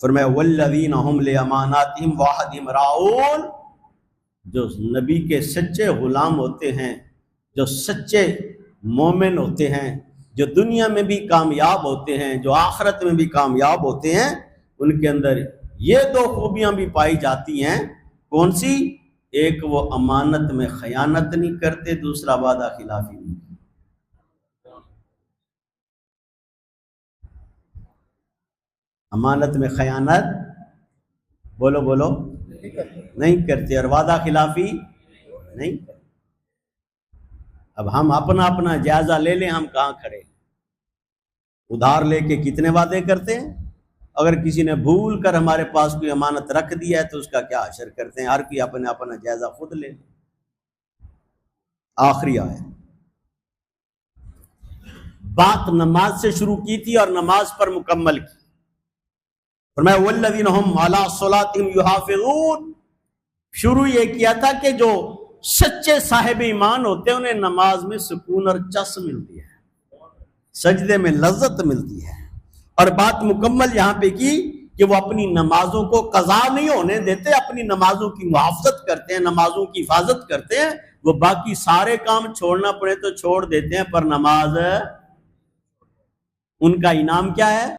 فرمایا والذین هم لاماناتہم وعہدہم راعون، جو نبی کے سچے غلام ہوتے ہیں، جو سچے مومن ہوتے ہیں، جو دنیا میں بھی کامیاب ہوتے ہیں، جو آخرت میں بھی کامیاب ہوتے ہیں، ان کے اندر یہ دو خوبیاں بھی پائی جاتی ہیں۔ کون سی؟ ایک وہ امانت میں خیانت نہیں کرتے، دوسرا وعدہ خلافی نہیں کرتے۔ امانت میں خیانت بولو بولو نہیں کرتے، اور وعدہ خلافی نہیں کرتے۔ اب ہم اپنا اپنا جائزہ لے لیں، ہم کہاں کھڑے ہیں؟ ادھار لے کے کتنے وعدے کرتے ہیں؟ اگر کسی نے بھول کر ہمارے پاس کوئی امانت رکھ دیا ہے تو اس کا کیا حشر کرتے ہیں؟ ہر کوئی اپنا اپنا جائزہ خود لے۔ آخری آیت، بات نماز سے شروع کی تھی اور نماز پر مکمل کی۔ فرمایا والذین هم علی صلاتہم یحافظون، شروع یہ کیا تھا کہ جو سچے صاحب ایمان ہوتے ہیں انہیں نماز میں سکون اور چس ملتی ہے، سجدے میں لذت ملتی ہے، اور بات مکمل یہاں پہ کی کہ وہ اپنی نمازوں کو قضا نہیں ہونے دیتے، اپنی نمازوں کی محافظت کرتے ہیں، نمازوں کی حفاظت کرتے ہیں۔ وہ باقی سارے کام چھوڑنا پڑے تو چھوڑ دیتے ہیں، پر نماز ان کا انعام کیا ہے؟